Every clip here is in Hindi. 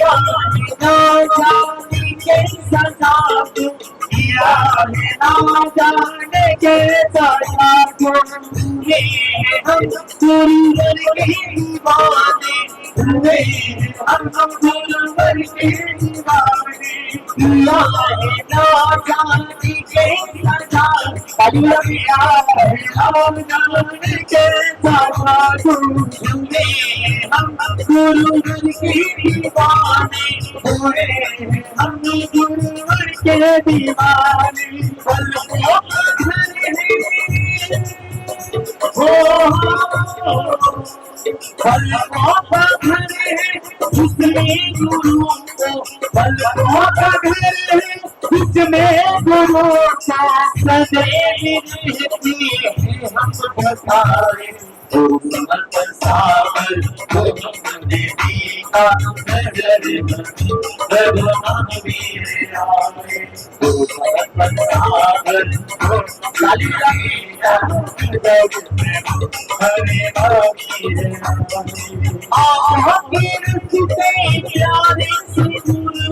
ना जाने के सजा दो, दिया है ना जाने के सजा दो। हुए हम गुरुवर के दीवाने, हुए हम गुरुवर के दीवाने, दिया है ना जाने के सजा, दिया है ना जाने के सजा दो। हुए हम गुरुवर के दीवाने, हुए हम गुरुवर के दीवाने। पलकों का घर है जिसमें गुरु को, पलकों का घर है जिसमें गुरु का सदैव रहती है हम बसाए। समर्पण सागर देवी का नगर महावीर आए। समर्पण सागर हरे महावीर आपके रिश्ते प्यारे से गुरु,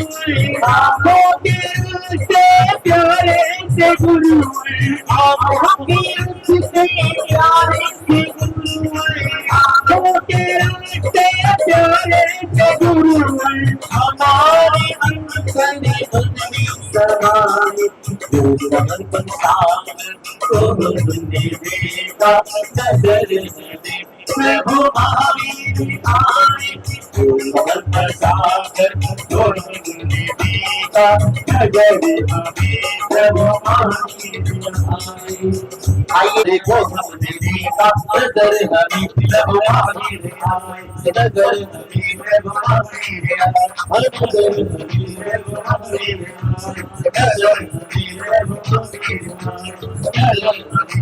आपके रिश्ते प्यारे से गुरु, आपके रिश्ते प्यारे से गुरु, आपके रिश्ते प्यारे से गुरु। हमारे अंतर बंदी समाए, जो समर्पण सागर देगा नजर दे प्रभु महावीर आए। जो समर्पण सागर देगा नजर दे प्रभु महावीर आए। आइए देखो हमने देखा नजर हमें प्रभु महावीर आए, नजर हमें प्रभु महावीर आए, नजर हमें प्रभु महावीर आए, नजर हमें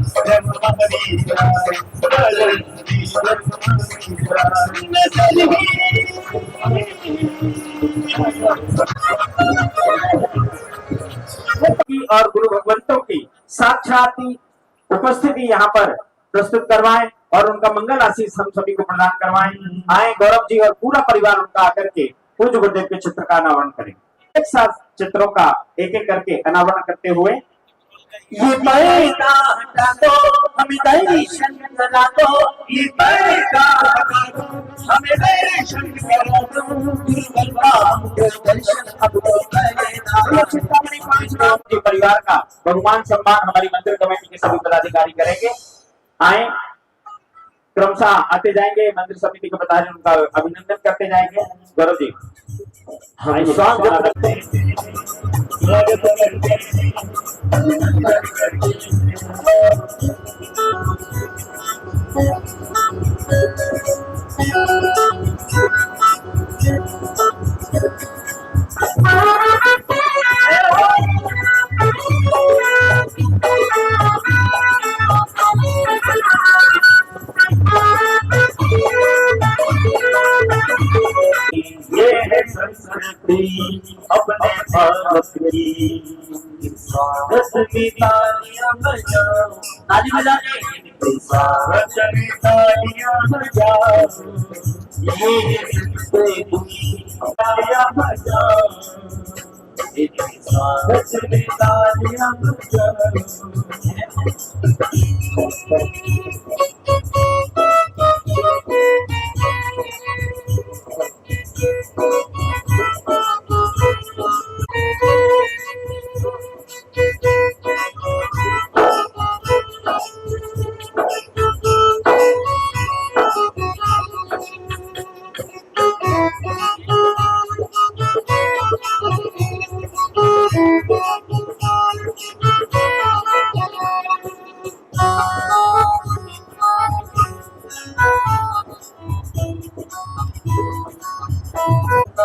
प्रभु महावीर आए, नजर हमें प्रभु महावीर आए, नजर और गुरु भगवंतों की साक्षात उपस्थिति यहाँ पर प्रस्तुत करवाएं और उनका मंगल आशीष हम सभी को प्रदान करवाएं। आए गौरव जी और पूरा परिवार उनका आकर के पूज्य गुरुदेव के चित्र का अनावरण करें। एक साथ चित्रों का एक एक करके अनावरण करते हुए ये पर्दा हटा दो, हमें दर्शन करा दो, ये पर्दा हटा दो, हमें दर्शन करा दो, दर्शन अब तो परिवार का बहुमान सम्मान हमारी मंदिर कमेटी के सभी पदाधिकारी करेंगे। आए क्रमशः आते जाएंगे, मंदिर समिति के पदाधिकारी उनका अभिनंदन करते जाएंगे। गौरव जी स्वागत करते हैं। ये है संस्कृति अपने भारत की, स्वागत की तालियां बजाओ, ताली बजाओ, स्वागत की तालियां बजाओ, ये है संस्कृति तालियां बजाओ, स्वागत की तालियां बजाओ।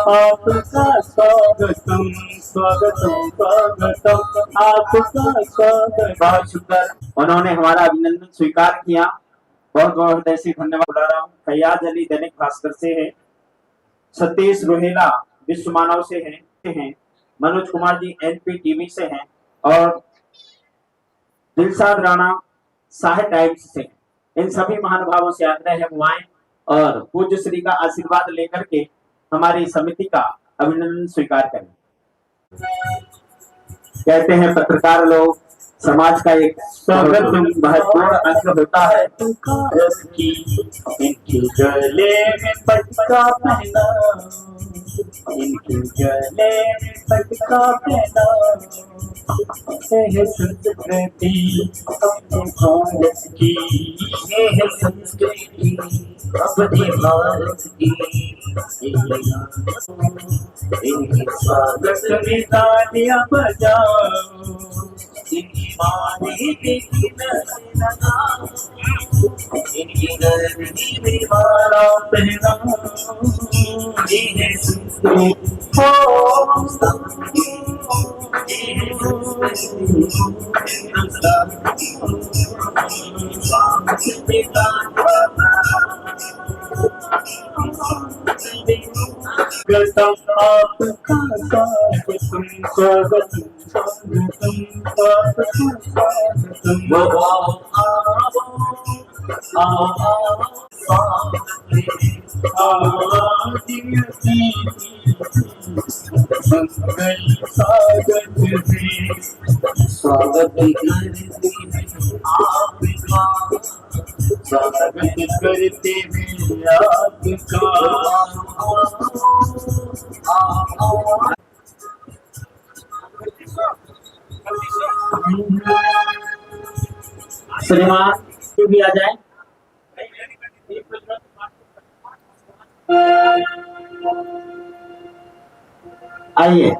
आपका स्वागतम स्वागतम स्वागतम, आपका स्वागत। बहुत सुंदर, उन्होंने हमारा अभिनंदन स्वीकार किया, बहुत बहुत हृदय से धन्यवाद बुला रहा हूँ। फैयाज अली दैनिक भास्कर से है, सतीश रोहेला विश्व मानव से हैं, मनोज कुमार जी एनपी टीवी से हैं और दिलशाद राणा साहिब टाइम्स से। इन सभी महानुभावों से आग्रह है वो आए और पूज्य श्री का आशीर्वाद लेकर के हमारी समिति का अभिनंदन स्वीकार करें। कहते हैं पत्रकार लोग समाज का एक बहुत महत्वपूर्ण अंग होता है। इनके गले में पटका पहना, इनके गले में पटका पहना, है संस्कृति अपने भारत की, ये है संस्कृति अपने भारत की। इनके स्वागत में तालियां बजाओ, इनकी माने की लगाओ, इनकी गर्मी में माला पहनाओ, ये है संस्कृति आपका स्वागतम स्वागत करते हैं आपका। श्रीमान भी आ जाए। आइए।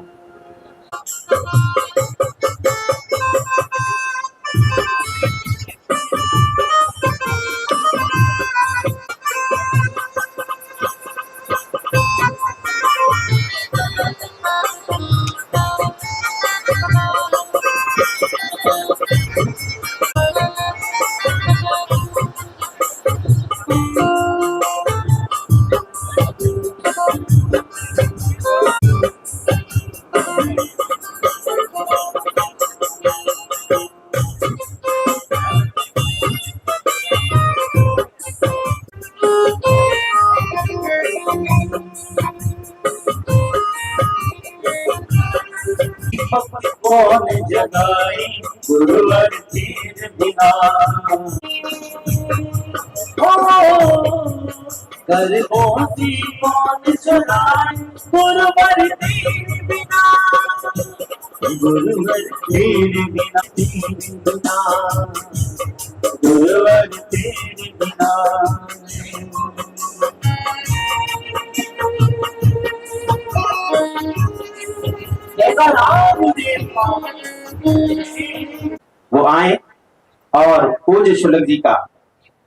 कौन जगाई गुरुवर तीर बिना, गर्भों की कौन चलाए गुरुवर तीर बिना, गुरुवर तीर बिना, तीर बिना, गुरुवर तीर बिना। वो आए और पूज्य शुल्क जी का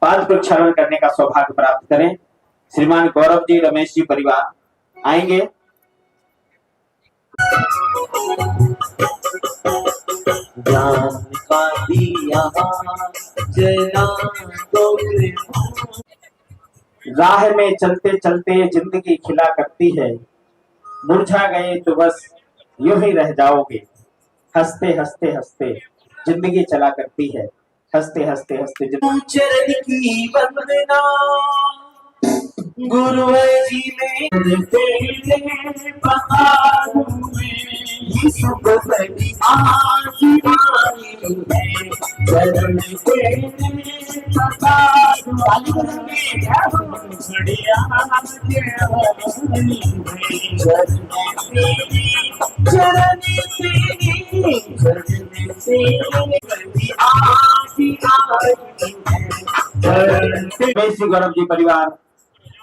पाद प्रक्षालन करने का सौभाग्य प्राप्त करें। श्रीमान गौरव जी, रमेश जी परिवार आएंगे। ज्ञान का दिया जला दो, राह में चलते चलते जिंदगी खिला करती है, मुरझा गए तो बस यूं ही रह जाओगे, हंसते हंसते हंसते जिंदगी चला करती है, हंसते हंसते हंसते चरण की वंदना गुरुवर जी में गौरव जी परिवार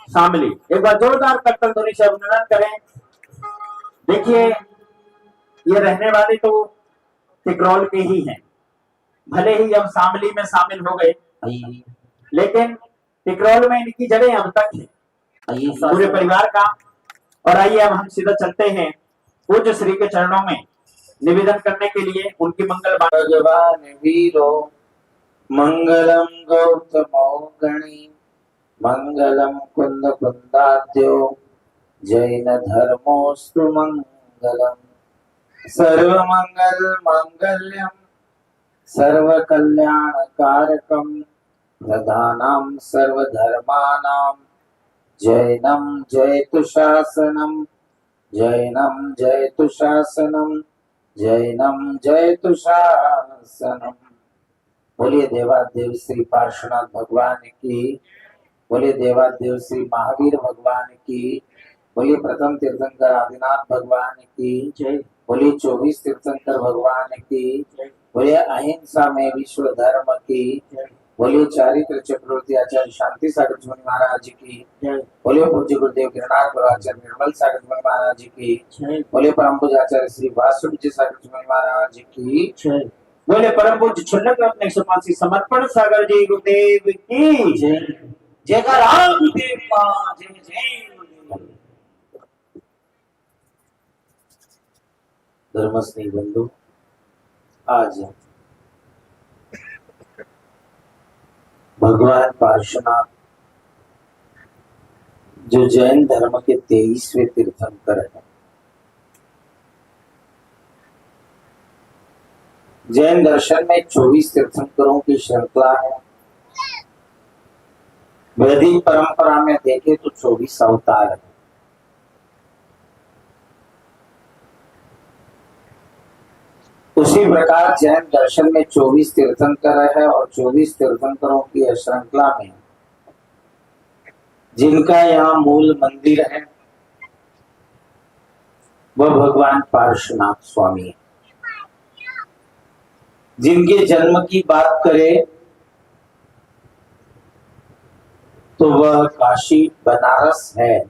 शामिली एक बार जोरदार कर्तन ध्वनि से अभिनंदन करें। देखिए, ये रहने वाले तो टिकरौल के ही हैं, भले ही अब शामिली में शामिल हो गए, लेकिन टिकरौल में इनकी जड़ें अब तक हैं पूरे परिवार का। और आइए अब हम सीधा चलते हैं पूज्य श्री के चरणों में निवेदन करने के लिए उनकी मंगल भगवान वीरो मंगलम गौतमो गणी मंगलम कुंद कुंदाद्यो जैन धर्मोस्तु मंगलम सर्वमंगल मांगल्यम सर्व कल्याण कारकम प्रधानम सर्वधर्मानां जैनम जयतु शासनम जैनम जयतु शासनम, जैनम जयतु शासनम। बोलिए देवादेव श्री पार्श्वनाथ भगवान की, बोलिए देवादेव श्री महावीर भगवान की, बोलिए प्रथम तीर्थंकर आदिनाथ भगवान की जय, बोलिए 24 तीर्थंकर भगवान की, बोलिए अहिंसा में विश्व धर्म की, बोलिए चारित्र चक्रवर्ती आचार्य शांति सागर मुनि महाराज की, बोलिए पूज्य गुरुदेव गिरनार गुरुआचार्य निर्मल सागर मुनि महाराज की, बोलिए परम पूज्य आचार्य श्री वासुदेव सागर मुनि महाराज की, बोले परम पूज्य छन्नक रत्न समासी समर्पण सागर जी गुरुदेव की जय। जयकार गुरुदेव का जय जय। धर्मस्नेही बंधु, आज भगवान पार्श्वनाथ जो जैन धर्म के 23वें तीर्थंकर हैं, जैन दर्शन में 24 तीर्थंकरों की श्रृंखला है। वैदिक परंपरा में देखें तो 24 अवतार है। उसी प्रकार जैन दर्शन में 24 तीर्थंकर है और 24 तीर्थंकरों की श्रृंखला में जिनका यहाँ मूल मंदिर है वह भगवान पार्श्वनाथ स्वामी है। जिनके जन्म की बात करें तो वह काशी बनारस है,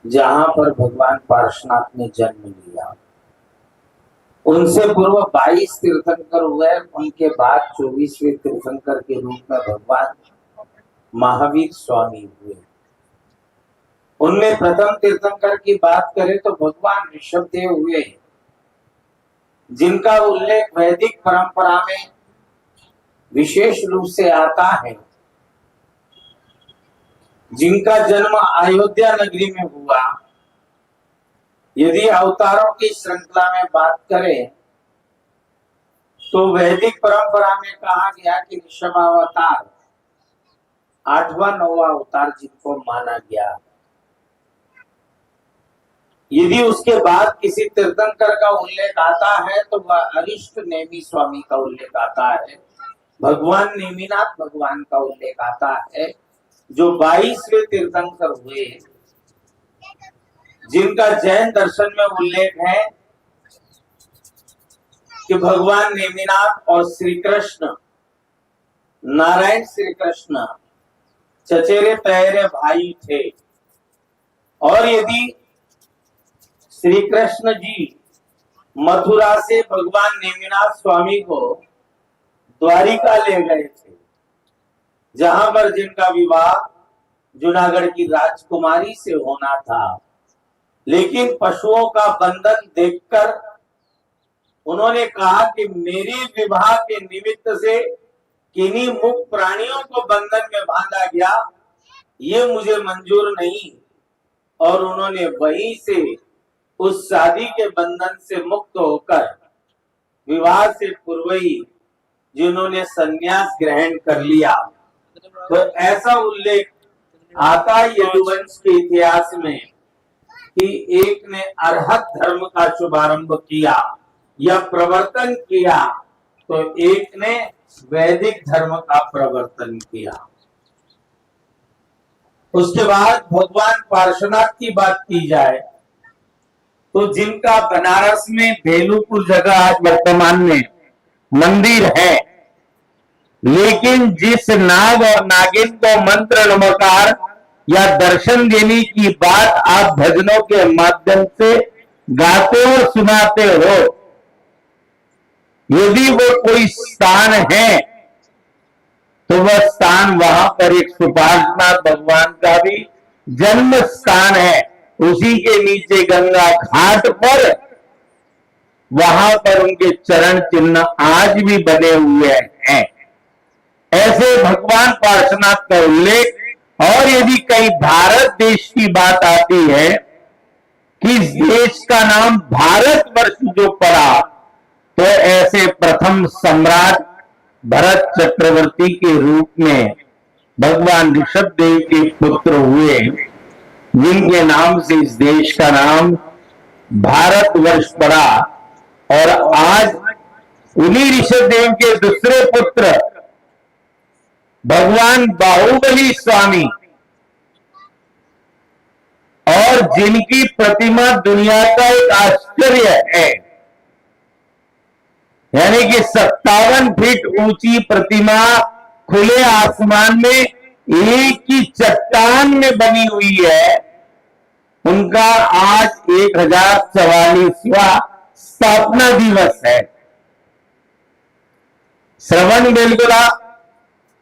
जहां पर भगवान पार्श्वनाथ ने जन्म लिया। उनसे पूर्व 22 तीर्थंकर हुए, उनके बाद 24वें तीर्थंकर के रूप में भगवान महावीर स्वामी हुए। उनमें प्रथम तीर्थंकर की बात करें तो भगवान ऋषभदेव हुए, जिनका उल्लेख वैदिक परंपरा में विशेष रूप से आता है। जिनका जन्म अयोध्या नगरी में हुआ। यदि अवतारों की श्रृंखला में बात करें तो वैदिक परंपरा में कहा गया कि ऋषभावतार 8वां 9वां अवतार जिनको माना गया। यदि उसके बाद किसी तीर्थंकर का उल्लेख आता है तो वह अरिष्ट नेमी स्वामी का उल्लेख आता है, भगवान नेमिनाथ भगवान का उल्लेख आता है, जो 22वें तीर्थंकर हुए। जिनका जैन दर्शन में उल्लेख है कि भगवान नेमिनाथ और श्री कृष्ण, नारायण श्री कृष्ण चचेरे पैरे भाई थे। और यदि श्री कृष्ण जी मथुरा से भगवान नेमिनाथ स्वामी को द्वारिका ले गए थे, जहां पर जिनका विवाह जूनागढ़ की राजकुमारी से होना था, लेकिन पशुओं का बंधन देखकर उन्होंने कहा कि मेरे विवाह के निमित्त से किन्हीं मुक्त प्राणियों को बंधन में बांधा गया, ये मुझे मंजूर नहीं। और उन्होंने वहीं से उस शादी के बंधन से मुक्त होकर विवाह से पूर्व ही जिन्होंने संन्यास ग्रहण कर लिया। तो ऐसा उल्लेख आता है यदुवंश के इतिहास में कि एक ने अरहत धर्म का शुभारंभ किया या प्रवर्तन किया, तो एक ने वैदिक धर्म का प्रवर्तन किया। उसके बाद भगवान पार्श्वनाथ की बात की जाए तो जिनका बनारस में बेलूपुर जगह आज वर्तमान में मंदिर है, लेकिन जिस नाग और नागिन को मंत्र नमकार या दर्शन देने की बात आप भजनों के माध्यम से गाते और सुनाते हो, यदि वो कोई स्थान है तो वह स्थान वहां पर एक सुपार्श्वनाथ भगवान का भी जन्म स्थान है। उसी के नीचे गंगा घाट पर वहां पर उनके चरण चिन्ह आज भी बने हुए हैं। ऐसे भगवान पार्श्वनाथ का उल्लेख। और यदि कहीं भारत देश की बात आती है कि इस देश का नाम भारतवर्ष जो पड़ा, तो ऐसे प्रथम सम्राट भरत चक्रवर्ती के रूप में भगवान ऋषभदेव के पुत्र हुए, जिनके नाम से इस देश का नाम भारतवर्ष पड़ा और आज उन्हीं ऋषभदेव के दूसरे पुत्र भगवान बाहुबली स्वामी और जिनकी प्रतिमा दुनिया का एक आश्चर्य है, यानी कि 57 फीट ऊंची प्रतिमा खुले आसमान में एक ही चट्टान में बनी हुई है, उनका आज 1044वां स्थापना दिवस है। श्रवण बेलगोला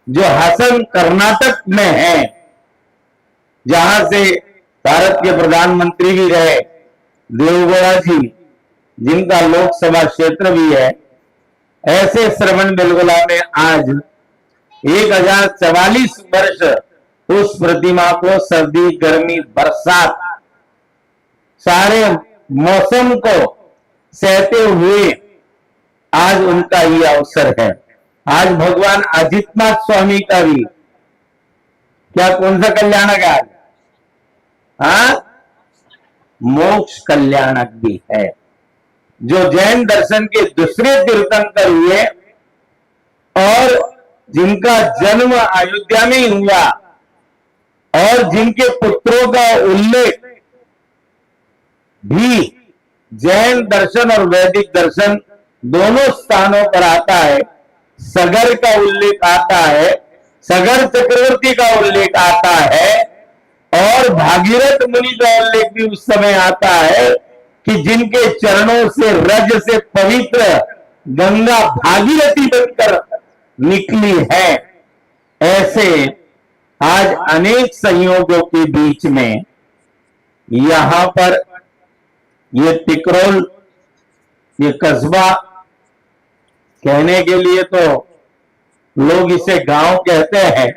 जो हासन कर्नाटक में है, जहां से भारत के प्रधानमंत्री भी रहे देवगौड़ा जी, जिनका लोकसभा क्षेत्र भी है, ऐसे श्रवण बेलगोला में आज 1044 वर्ष उस प्रतिमा को सर्दी गर्मी बरसात सारे मौसम को सहते हुए आज उनका ये अवसर है। आज भगवान अजितनाथ स्वामी का भी क्या कौन सा कल्याणक है? मोक्ष कल्याणक भी है, जो जैन दर्शन के दूसरे तीर्थंकर हुए और जिनका जन्म अयोध्या में ही हुआ और जिनके पुत्रों का उल्लेख भी जैन दर्शन और वैदिक दर्शन दोनों स्थानों पर आता है। सगर का उल्लेख आता है, सगर चक्रवर्ती का उल्लेख आता है और भागीरथ मुनि का उल्लेख भी उस समय आता है कि जिनके चरणों से रज से पवित्र गंगा भागीरथी बनकर निकली है। ऐसे आज अनेक संयोगों के बीच में यहां पर ये टिकरोल, ये कस्बा, कहने के लिए तो लोग इसे गांव कहते हैं।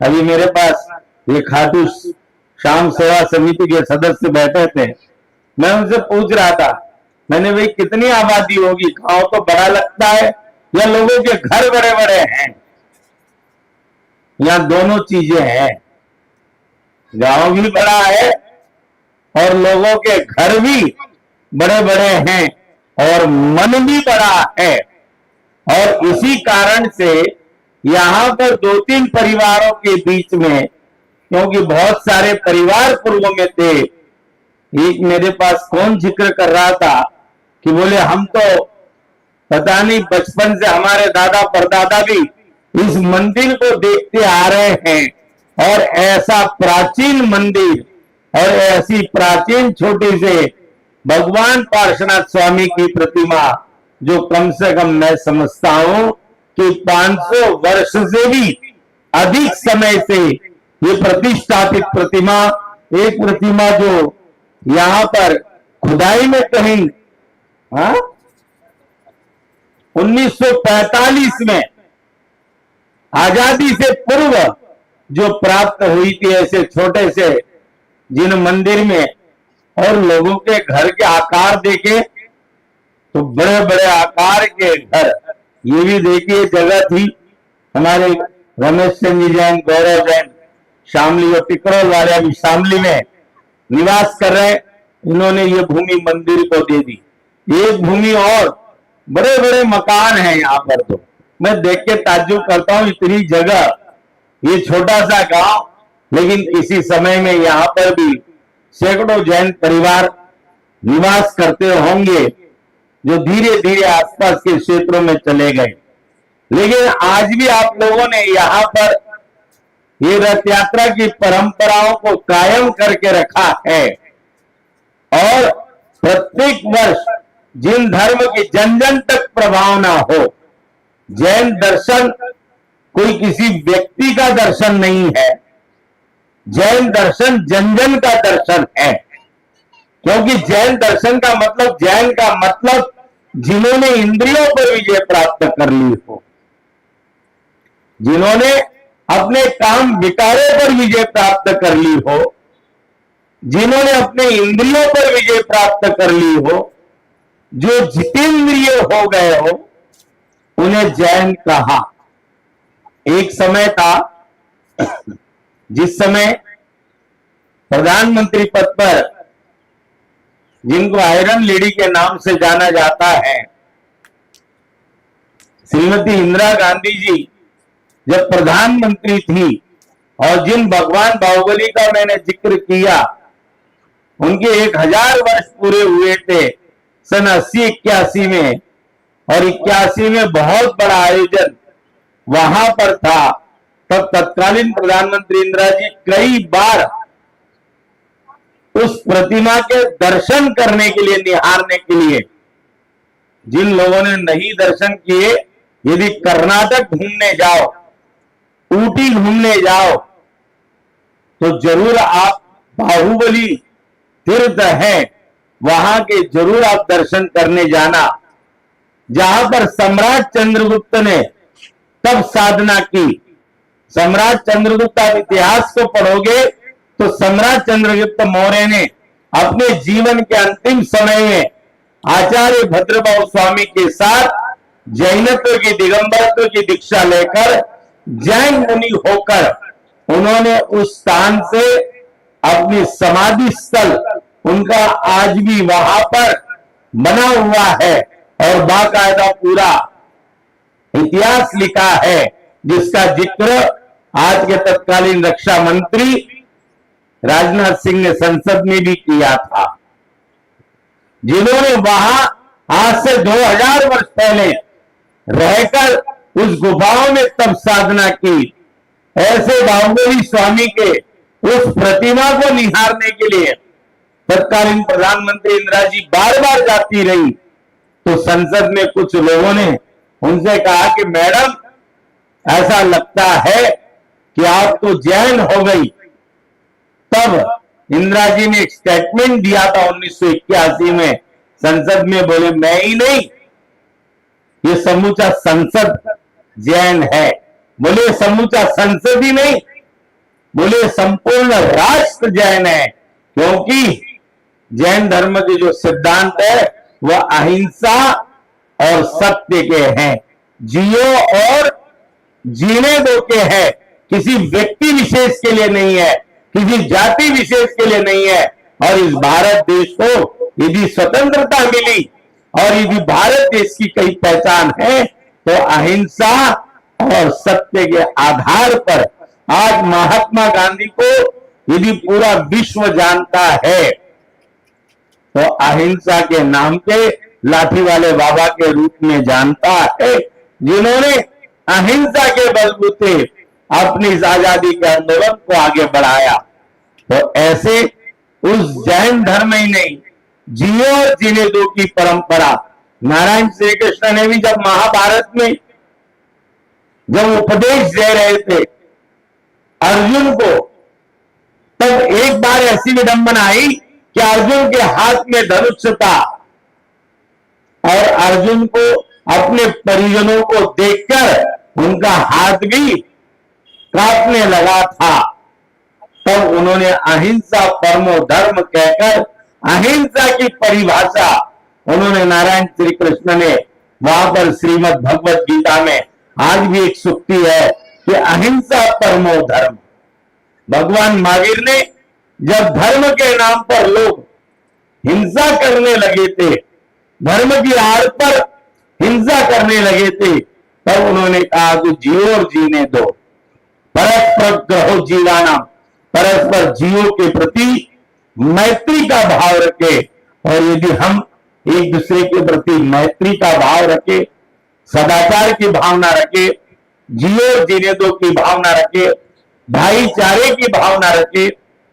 अभी मेरे पास ये खाटू श्याम सेवा समिति के सदस्य बैठे थे, मैं उनसे पूछ रहा था, मैंने भाई कितनी आबादी होगी? गांव तो बड़ा लगता है या लोगों के घर बड़े बड़े हैं? यहां दोनों चीजें हैं, गांव भी बड़ा है और लोगों के घर भी बड़े बड़े हैं और मन भी बड़ा है। और इसी कारण से यहां पर 2-3 परिवारों के बीच में, क्योंकि बहुत सारे परिवार पूर्व में थे, एक मेरे पास कौन जिक्र कर रहा था कि बोले हम तो पता नहीं बचपन से हमारे दादा परदादा भी इस मंदिर को देखते आ रहे हैं और ऐसा प्राचीन मंदिर और ऐसी प्राचीन छोटी से भगवान पार्श्वनाथ स्वामी की प्रतिमा, जो कम से कम मैं समझता हूं कि 500 वर्ष से भी अधिक समय से ये प्रतिष्ठापित प्रतिमा, एक प्रतिमा जो यहां पर खुदाई में कहीं 1945 में आजादी से पूर्व जो प्राप्त हुई थी, ऐसे छोटे से जिन मंदिर में, और लोगों के घर के आकार देखे तो बड़े बड़े आकार के घर। ये भी देखिए जगह थी, हमारे रमेश चंद्र जी जैन, गौरव जैन शामली और टिकरोल वाले अभी शामली में निवास कर रहे, इन्होंने ये भूमि मंदिर को दे दी। एक भूमि और बड़े बड़े मकान हैं यहाँ पर, तो मैं देख के ताज्जुब करता हूं, इतनी जगह, ये छोटा सा गांव, लेकिन किसी समय में यहाँ पर भी सैकड़ों जैन परिवार निवास करते होंगे, जो धीरे धीरे आसपास के क्षेत्रों में चले गए। लेकिन आज भी आप लोगों ने यहाँ पर ये रथ यात्रा की परंपराओं को कायम करके रखा है और प्रत्येक वर्ष जिन धर्म की जन जन तक प्रभाव ना हो, जैन दर्शन कोई किसी व्यक्ति का दर्शन नहीं है, जैन दर्शन जन जन का दर्शन है। क्योंकि जैन दर्शन का मतलब, जैन का मतलब जिन्होंने इंद्रियों पर विजय प्राप्त कर ली हो, जिन्होंने अपने काम विकारों पर विजय प्राप्त कर ली हो, जिन्होंने अपने इंद्रियों पर विजय प्राप्त कर ली हो, जो जितेंद्रिय हो गए हो, उन्हें जैन कहा। एक समय था जिस समय प्रधानमंत्री पद पर जिनको आयरन लेडी के नाम से जाना जाता है, श्रीमती इंदिरा गांधी जी जब प्रधानमंत्री थी और जिन भगवान बाहुबली का मैंने जिक्र किया, उनके 1000 वर्ष पूरे हुए थे सन 80-81 में, और 81 में बहुत बड़ा आयोजन वहां पर था। तब तत्कालीन प्रधानमंत्री इंदिरा जी कई बार उस प्रतिमा के दर्शन करने के लिए, निहारने के लिए, जिन लोगों ने नहीं दर्शन किए, यदि कर्नाटक घूमने जाओ, ऊटी घूमने जाओ, तो जरूर आप बाहुबली तीर्थ है वहां के जरूर आप दर्शन करने जाना, जहां पर सम्राट चंद्रगुप्त ने तब साधना की। सम्राट चंद्रगुप्त का इतिहास को पढ़ोगे तो सम्राट चंद्रगुप्त मौर्य ने अपने जीवन के अंतिम समय में आचार्य भद्रबाहु स्वामी के साथ जैनत्व की, दिगंबरत्व की दीक्षा लेकर जैन मुनि होकर उन्होंने उस स्थान से अपनी समाधि स्थल, उनका आज भी वहां पर बना हुआ है और बाकायदा पूरा इतिहास लिखा है, जिसका जिक्र आज के तत्कालीन रक्षा मंत्री राजनाथ सिंह ने संसद में भी किया था, जिन्होंने वहां आज से 2000 वर्ष पहले रहकर उस गुफाओं में तब साधना की। ऐसे बाहुबली स्वामी के उस प्रतिमा को निहारने के लिए तत्कालीन प्रधानमंत्री इंदिरा जी बार बार जाती रही। तो संसद में कुछ लोगों ने उनसे कहा कि मैडम, ऐसा लगता है कि आप तो जैन हो गई। तब इंदिरा जी ने एक स्टेटमेंट दिया था 1981 में संसद में, बोले मैं ही नहीं, ये समूचा संसद जैन है। बोले समूचा संसद ही नहीं, बोले संपूर्ण राष्ट्र जैन है, क्योंकि जैन धर्म के जो सिद्धांत है वह अहिंसा और सत्य के हैं, जियो और जीने दो के है, किसी व्यक्ति विशेष के लिए नहीं है, किसी जाति विशेष के लिए नहीं है। और इस भारत देश को यदि स्वतंत्रता मिली और यदि भारत देश की कई पहचान है तो अहिंसा और सत्य के आधार पर आज महात्मा गांधी को यदि पूरा विश्व जानता है तो अहिंसा के नाम के लाठी वाले बाबा के रूप में जानता है, जिन्होंने अहिंसा के बलबूते अपनी इस आजादी के आंदोलन को आगे बढ़ाया। तो ऐसे उस जैन धर्म ही नहीं, जियो और जीने दो की परंपरा नारायण श्री कृष्ण ने भी जब महाभारत में जब उपदेश दे रहे थे अर्जुन को, तब एक बार ऐसी विडंबना आई कि अर्जुन के हाथ में धनुष था और अर्जुन को अपने परिजनों को देखकर उनका हाथ भी कांपने लगा था। तब उन्होंने अहिंसा परमो धर्म कहकर अहिंसा की परिभाषा उन्होंने नारायण श्री कृष्ण ने वहां पर श्रीमद् भगवत गीता में आज भी एक सूक्ति है कि अहिंसा परमो धर्म। भगवान महावीर ने जब धर्म के नाम पर लोग हिंसा करने लगे थे, धर्म की आड़ पर हिंसा करने लगे थे, तब उन्होंने कहा कि जियो और जीने दो, परस्पर ग्रहो जीवाना, परस्पर जीवों के प्रति मैत्री का भाव रखे। और यदि हम एक दूसरे के प्रति मैत्री का भाव रखे, सदाचार की भावना रखे, जियो और जीने दो की भावना रखे, भाईचारे की भावना रखे,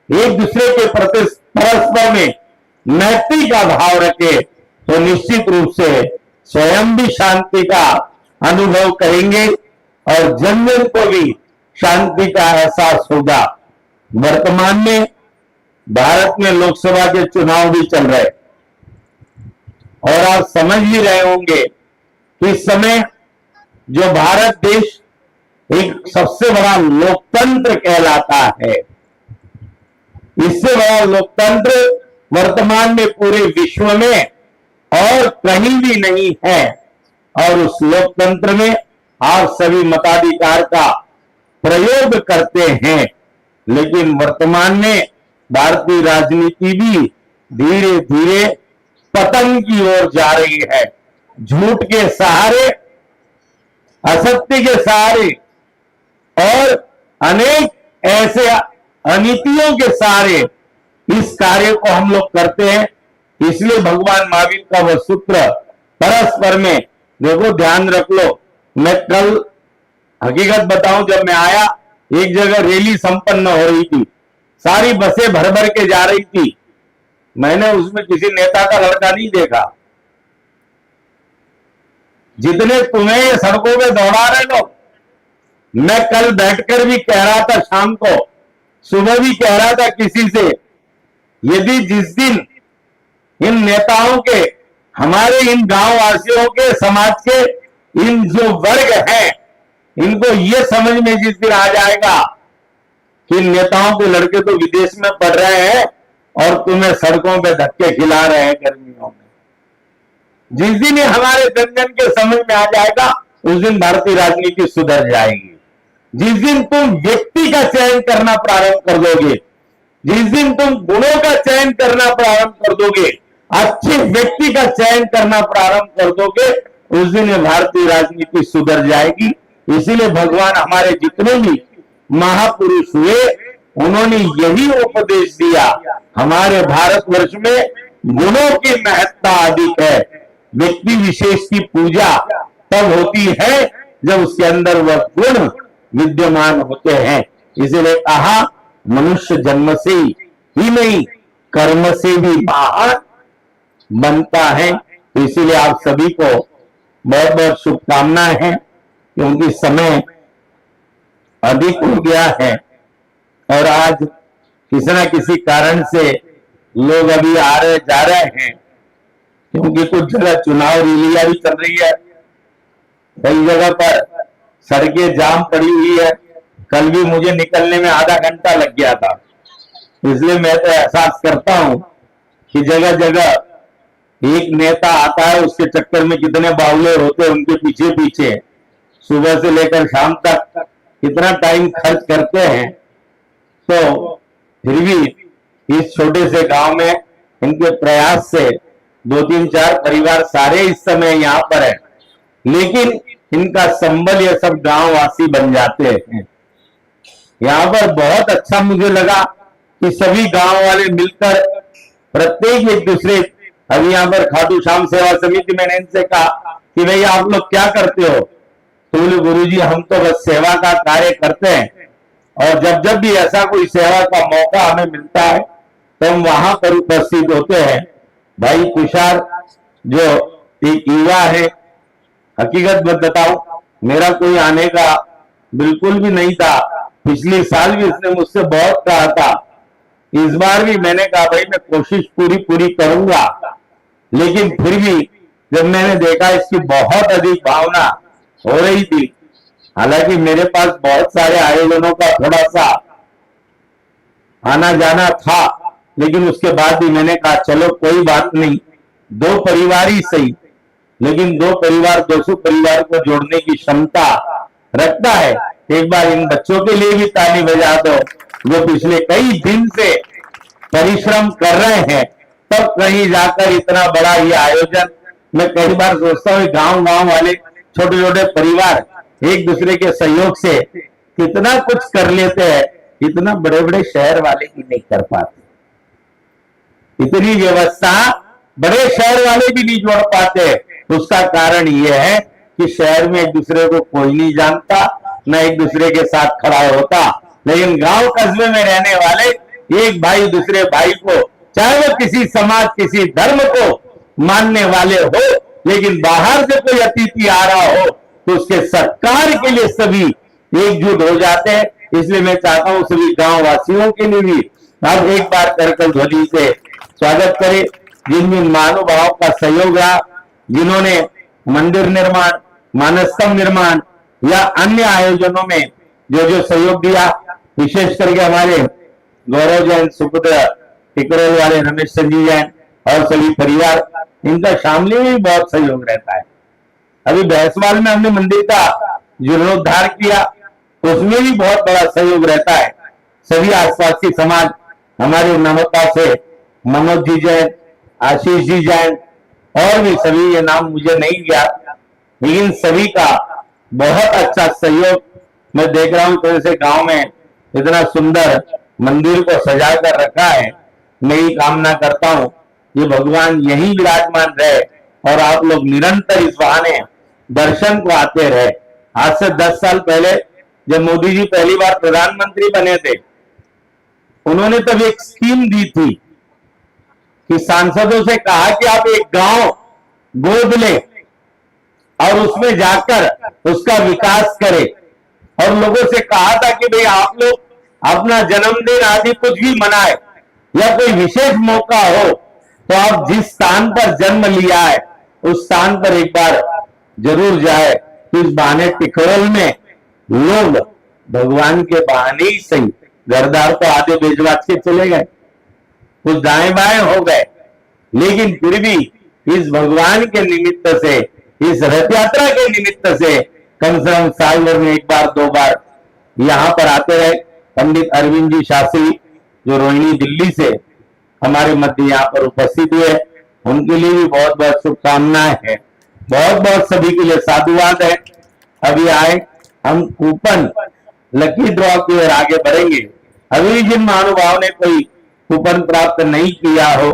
एक दूसरे के प्रति परस्पर में मैत्री का भाव रखे, तो निश्चित रूप से स्वयं भी शांति का अनुभव करेंगे और जन जन को भी शांति का एहसास होगा। वर्तमान में भारत में लोकसभा के चुनाव भी चल रहे और आप समझ ही रहे होंगे कि इस समय जो भारत देश एक सबसे बड़ा लोकतंत्र कहलाता है, इससे बड़ा लोकतंत्र वर्तमान में पूरे विश्व में और कहीं भी नहीं है। और उस लोकतंत्र में आप सभी मताधिकार का प्रयोग करते हैं, लेकिन वर्तमान में भारतीय राजनीति भी धीरे धीरे पतन की ओर जा रही है। झूठ के सहारे, असत्य के सहारे और अनेक ऐसे अनीतियों के सहारे इस कार्य को हम लोग करते हैं। इसलिए भगवान महावीर का वह सूत्र परस्पर में, देखो ध्यान रख लो, मैं कल हकीकत बताऊं, जब मैं आया एक जगह रैली संपन्न हो रही थी, सारी बसें भर भर के जा रही थी, मैंने उसमें किसी नेता का लड़का नहीं देखा। जितने तुम्हें ये सड़कों पे दौड़ा रहे लोग, मैं कल बैठकर भी कह रहा था, शाम को सुबह भी कह रहा था किसी से, यदि जिस दिन इन नेताओं के, हमारे इन गांव वासियों के, समाज के इन जो वर्ग हैं, इनको ये समझ में जिस दिन आ जाएगा कि नेताओं के लड़के तो विदेश में पढ़ रहे हैं और तुम्हें सड़कों पे धक्के खिला रहे हैं गर्मियों में, जिस दिन ये हमारे जन जन के समझ में आ जाएगा, उस दिन भारतीय राजनीति सुधर जाएगी। जिस दिन तुम व्यक्ति का चयन करना प्रारंभ कर दोगे, जिस दिन तुम गुणों का चयन करना प्रारंभ कर दोगे, अच्छे व्यक्ति का चयन करना प्रारंभ कर दोगे, उस दिन ये भारतीय राजनीति सुधर जाएगी। इसीलिए भगवान हमारे जितने भी महापुरुष हुए, उन्होंने यही उपदेश दिया, हमारे भारतवर्ष में गुणों की महत्ता अधिक है। व्यक्ति विशेष की पूजा तब होती है जब उसके अंदर वह गुण विद्यमान होते हैं। इसीलिए कहा, मनुष्य जन्म से ही नहीं, कर्म से भी महान बनता है। इसीलिए आप सभी को बहुत बहुत शुभकामनाएं हैं, क्योंकि समय अधिक हो गया है और आज किसी न किसी कारण से लोग अभी आ रहे जा रहे हैं, क्योंकि कुछ जगह चुनाव रैलियां भी चल रही है, कई जगह पर सड़कें जाम पड़ी हुई है। कल भी मुझे निकलने में आधा घंटा लग गया था। इसलिए मैं तो एहसास करता हूं कि जगह जगह एक नेता आता है, उसके चक्कर में कितने बावले होते हैं उनके पीछे पीछे, सुबह से लेकर शाम तक कितना टाइम खर्च करते हैं। तो फिर भी इस छोटे से गांव में इनके प्रयास से 2-3-4 परिवार सारे इस समय यहाँ पर है, लेकिन इनका संबल ये सब गांव वासी बन जाते हैं। यहाँ पर बहुत अच्छा मुझे लगा कि सभी गांव वाले मिलकर प्रत्येक एक दूसरे, अभी यहाँ पर खाटू श्याम सेवा समिति, मैंने इनसे कहा कि भाई आप लोग क्या करते हो, तो बोले गुरुजी हम तो बस सेवा का कार्य करते हैं, और जब जब भी ऐसा कोई सेवा का मौका हमें मिलता है तो हम वहां पर उपस्थित होते हैं। भाई तुषार जो एक युवा है, हकीकत बताऊं, मेरा कोई आने का बिल्कुल भी नहीं था। पिछले साल भी इसने मुझसे बहुत कहा था, इस बार भी मैंने कहा भाई मैं कोशिश पूरी करूंगा, लेकिन फिर भी जब मैंने देखा इसकी बहुत अधिक भावना हो रही थी, हालांकि मेरे पास बहुत सारे आयोजनों का थोड़ा सा आना जाना था, लेकिन उसके बाद भी मैंने कहा चलो कोई बात नहीं, 2 परिवार ही सही, लेकिन 2 परिवार 200 परिवार को जोड़ने की क्षमता रखता है। एक बार इन बच्चों के लिए भी ताली बजा दो, जो पिछले कई दिन से परिश्रम कर रहे हैं, तब कहीं जाकर इतना बड़ा ये आयोजन। मैं कई बार सोचता हूँ गांव वाले छोटे छोटे परिवार एक दूसरे के सहयोग से कितना कुछ कर लेते हैं, इतना बड़े बड़े शहर वाले ही नहीं कर पाते। इतनी व्यवस्था बड़े शहर वाले भी नहीं जोड़ पाते। उसका कारण यह है कि शहर में एक दूसरे को कोई नहीं जानता, न एक दूसरे के साथ खड़ा होता, लेकिन गांव कस्बे में रहने वाले एक भाई दूसरे भाई को, चाहे वो किसी समाज किसी धर्म को मानने वाले हो, लेकिन बाहर से कोई अतिथि आ रहा हो तो उसके सत्कार के लिए सभी एकजुट हो जाते हैं। इसलिए मैं चाहता हूं सभी गांव वासियों के लिए भी अब एक बार करकल ध्वनि से स्वागत करें, जिन जिन महानुभावों का सहयोग रहा, जिन्होंने मंदिर निर्माण, मानस्तंभ निर्माण या अन्य आयोजनों में जो जो सहयोग दिया, विशेष करके हमारे गौरव जैन, सुपुत्र टिकरोल वाले रमेश संजीव जैन और सभी परिवार, इनका शामली में भी बहुत सहयोग रहता है। अभी भैंसवाल में हमने मंदिर का जीर्णोद्धार किया, उसमें भी बहुत बड़ा सहयोग रहता है। सभी आसपास के समाज हमारी नम्रता से मनोज जी जैन, आशीष जी जैन और भी सभी, ये नाम मुझे नहीं ज्ञात, लेकिन सभी का बहुत अच्छा सहयोग मैं देख रहा हूं। तो ऐसे गांव में इतना सुंदर मंदिर को सजा कर रखा है। मैं ये कामना करता हूं ये भगवान यहीं विराजमान रहे और आप लोग निरंतर इस बहाने दर्शन को आते रहे। आज से 10 साल पहले जब मोदी जी पहली बार प्रधानमंत्री बने थे, उन्होंने तब एक स्कीम दी थी कि सांसदों से कहा कि आप एक गांव गोद लें और उसमें जाकर उसका विकास करें, और लोगों से कहा था कि भाई आप लोग अपना जन्मदिन आदि कुछ भी मनाए या कोई विशेष मौका हो तो आप जिस स्थान पर जन्म लिया है उस स्थान पर एक बार जरूर जाए। तो इस बहाने टिकरोल में लोग भगवान के बहाने ही सही, घरदार तो आधे बेजवाज के चले गए, कुछ दाएं बाएं हो गए, लेकिन फिर भी इस भगवान के निमित्त से, इस रथ यात्रा के निमित्त से कम से कम साल भर में एक बार दो बार यहां पर आते रहे। पंडित अरविंद जी शास्त्री जो रोहिणी दिल्ली से हमारे मध्य यहाँ पर उपस्थित हुए, उनके लिए भी बहुत बहुत शुभकामनाएं हैं। बहुत बहुत सभी के लिए साधुवाद है। अभी आए हम कूपन लकी ड्रॉ की ओर आगे बढ़ेंगे। अभी जिन महानुभाव ने कोई कूपन प्राप्त नहीं किया हो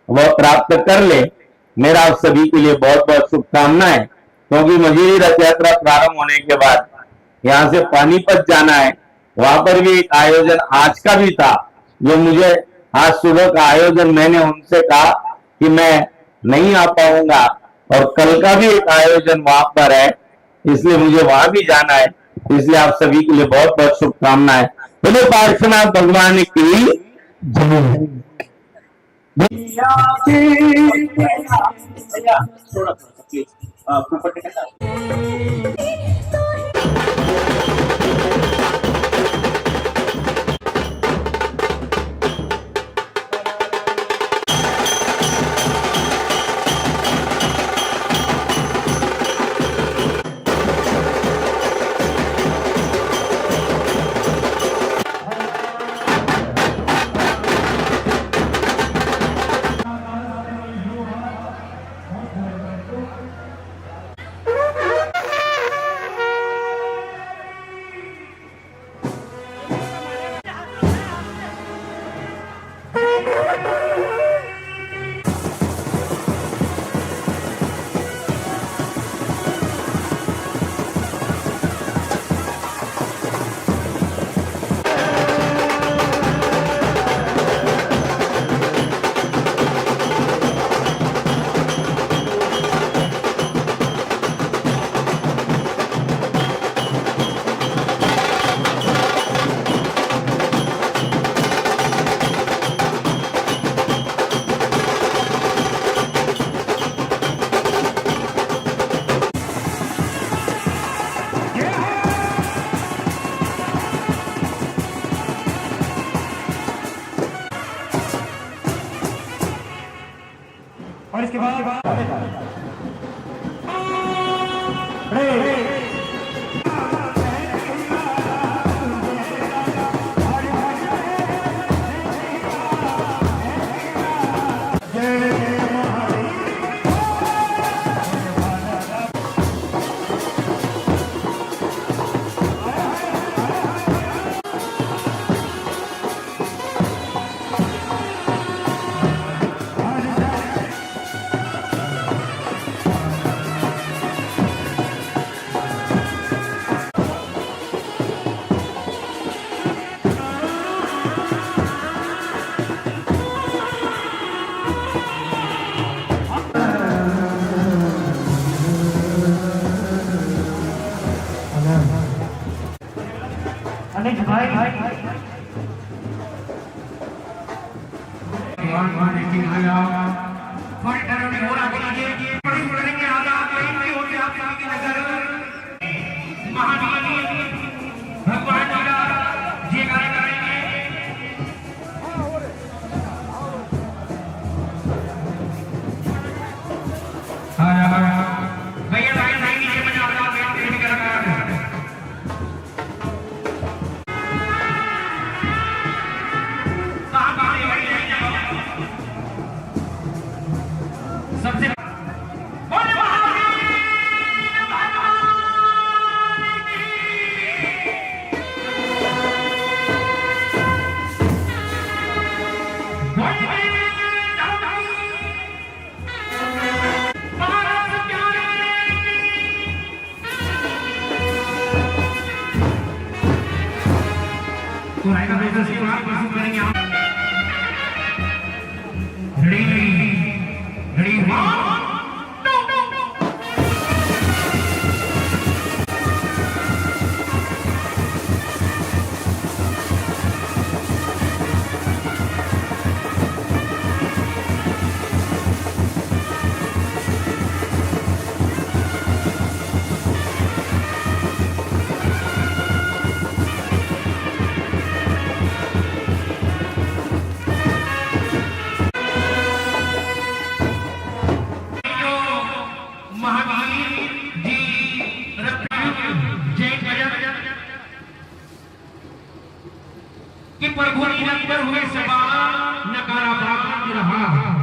वह प्राप्त कर ले। मेरा आप सभी के लिए बहुत बहुत शुभकामनाएं, क्योंकि मझीरी रथ यात्रा प्रारंभ होने के बाद यहाँ से पानीपत जाना है। वहां पर भी एक आयोजन आज का भी था, जो मुझे आज सुबह का आयोजन मैंने उनसे कहा कि मैं नहीं आ पाऊंगा, और कल का भी एक आयोजन वहां पर है, इसलिए मुझे वहां भी जाना है। इसलिए आप सभी के लिए बहुत बहुत शुभकामनाएं। बोले पार्श्वनाथ भगवान की जय। थोड़ा प्लीज कूपन टिकट और इसके बाद अनिल भाई कि प्रभु निरंतर हुए सवाल नकारात्मक रहा।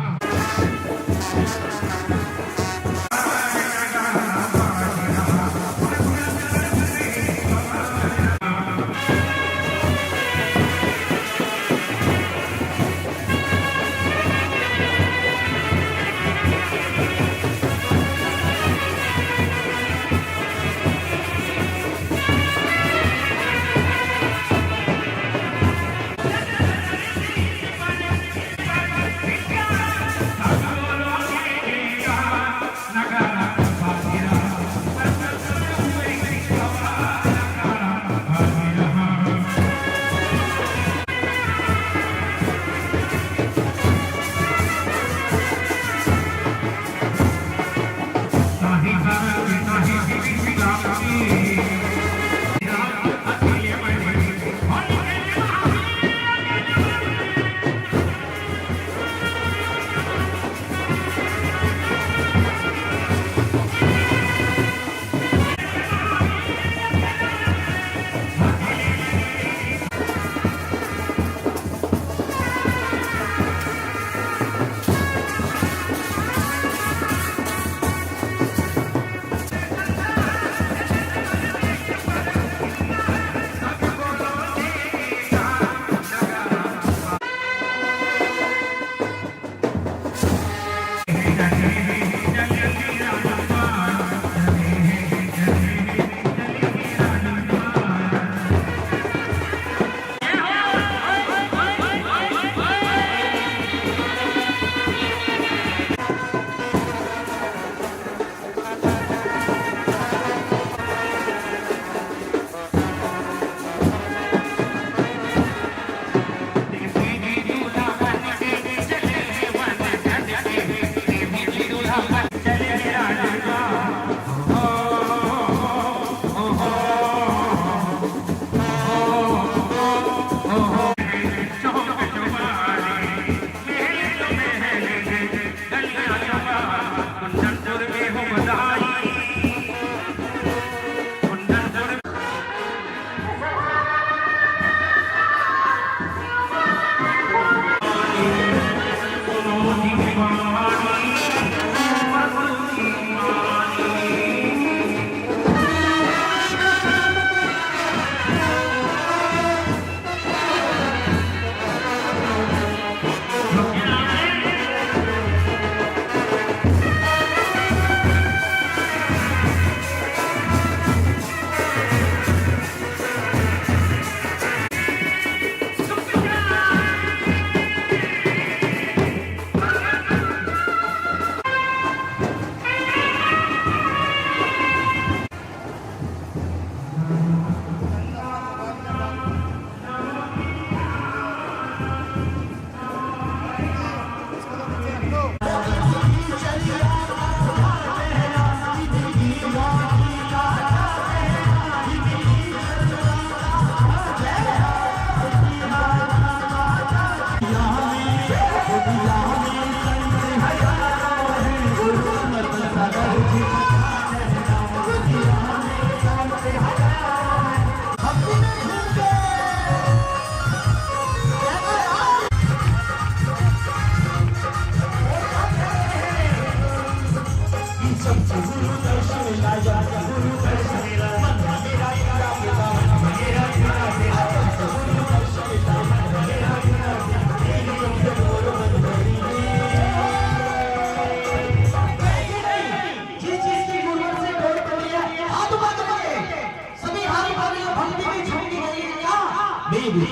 Baby,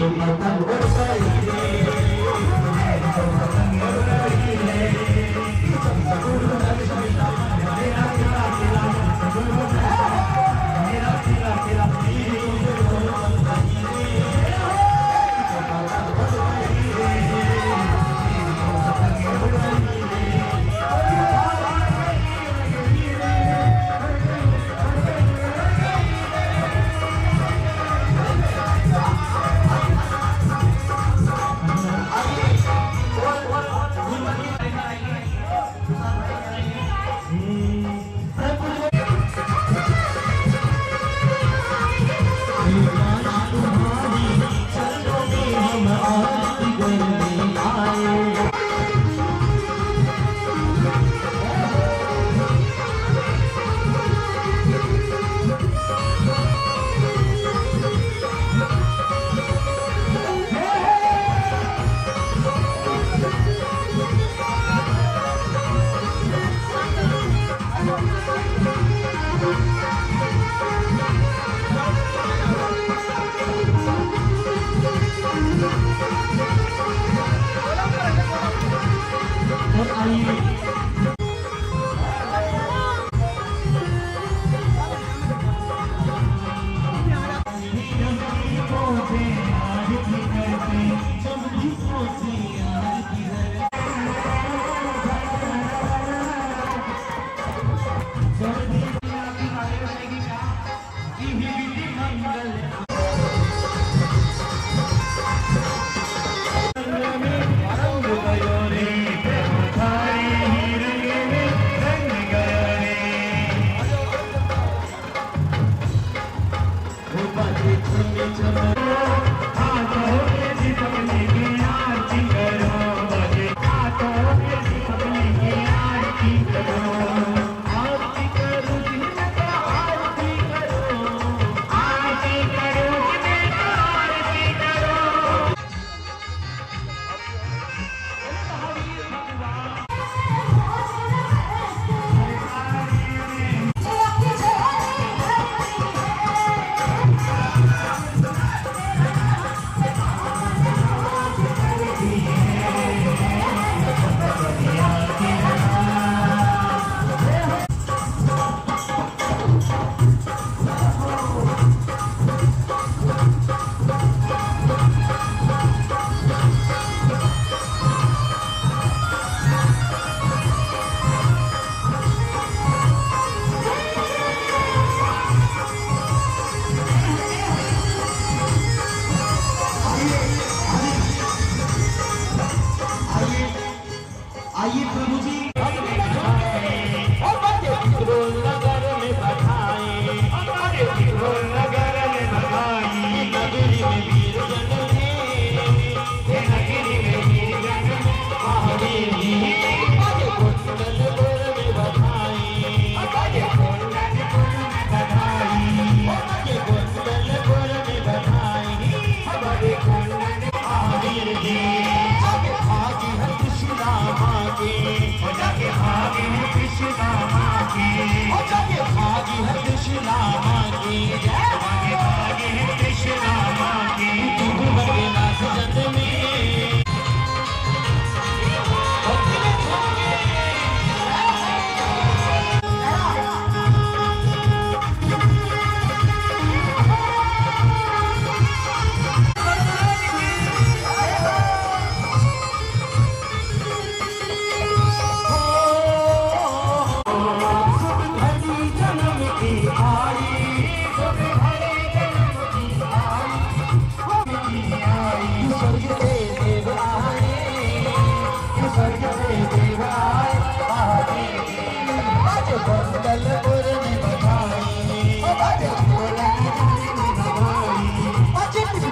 मंगलपुर में बधाई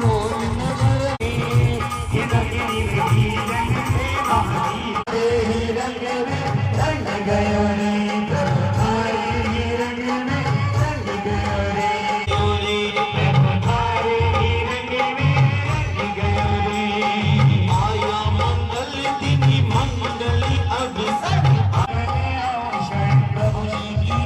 बोल रंग में रंग गयो रे प्रभुधारी रंग में रंग गयो रे प्रभुधारी रंग में रंग गयो रे आया मंगल दिन मंगल अवसर प्रभु जी की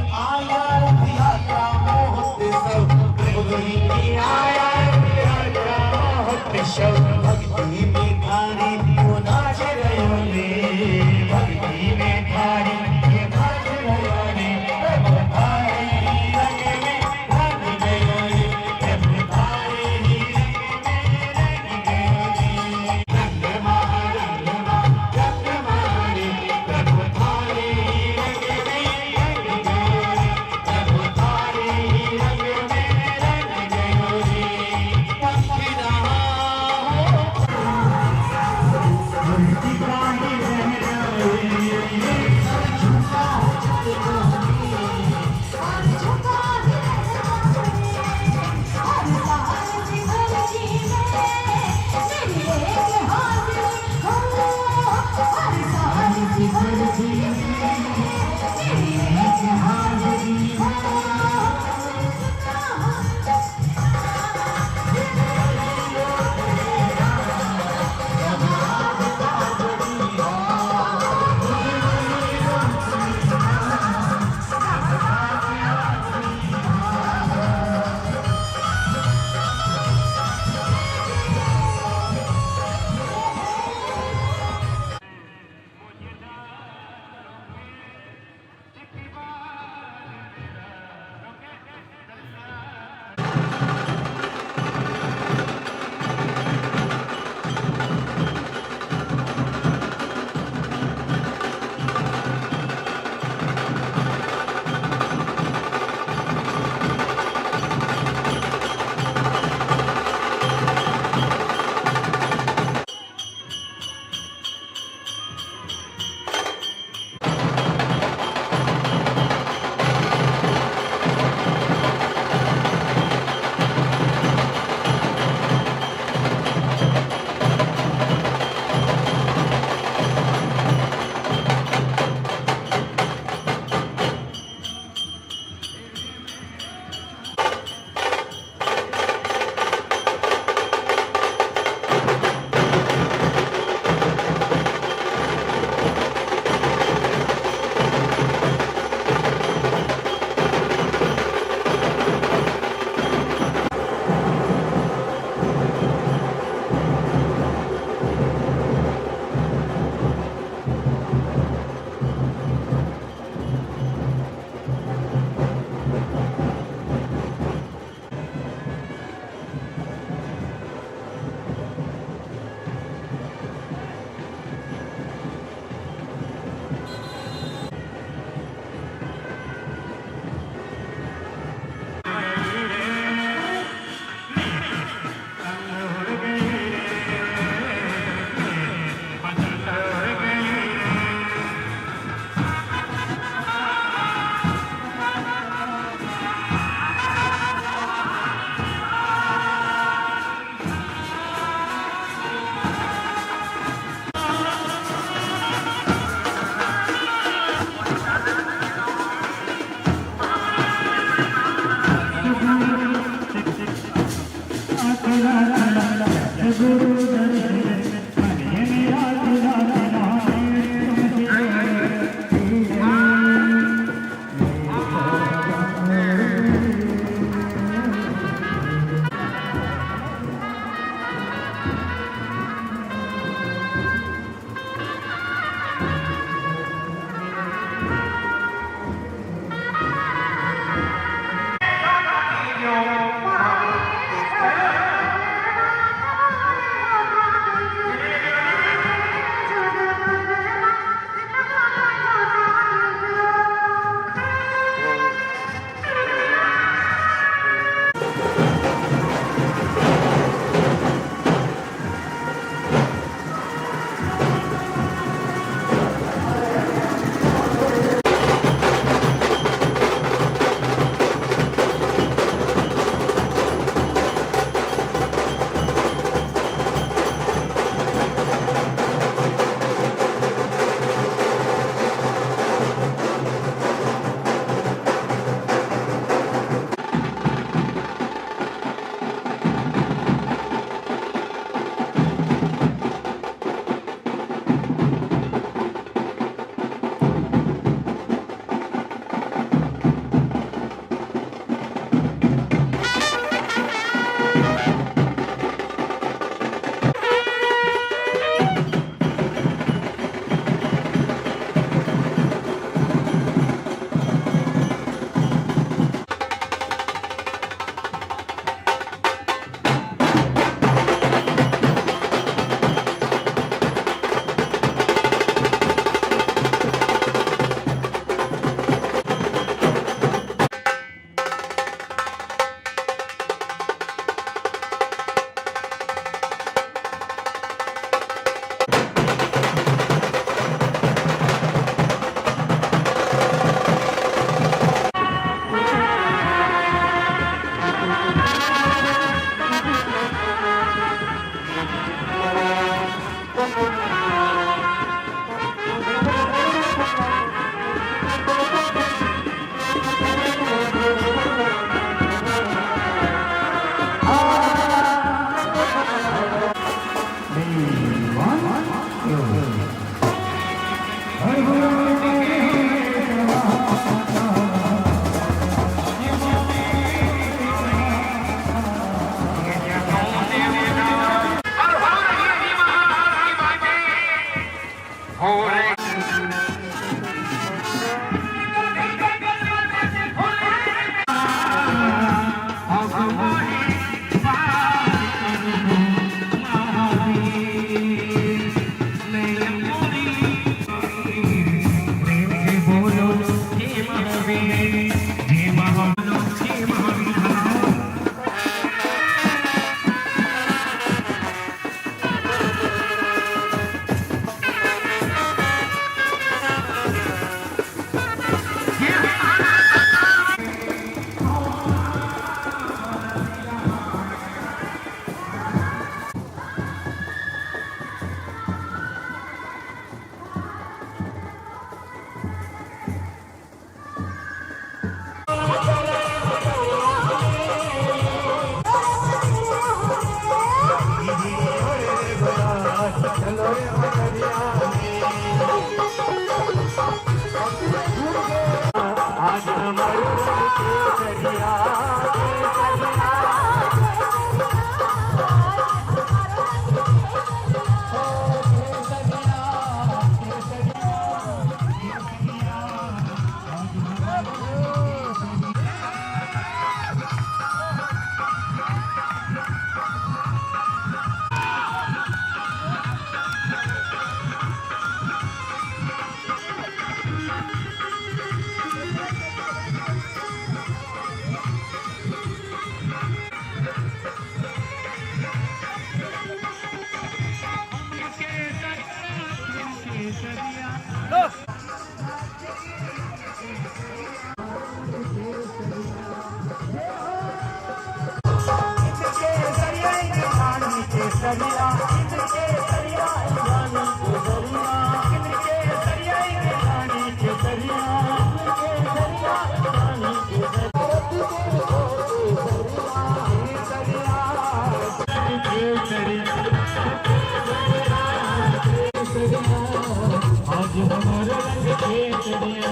आज हमारा रंग केसरिया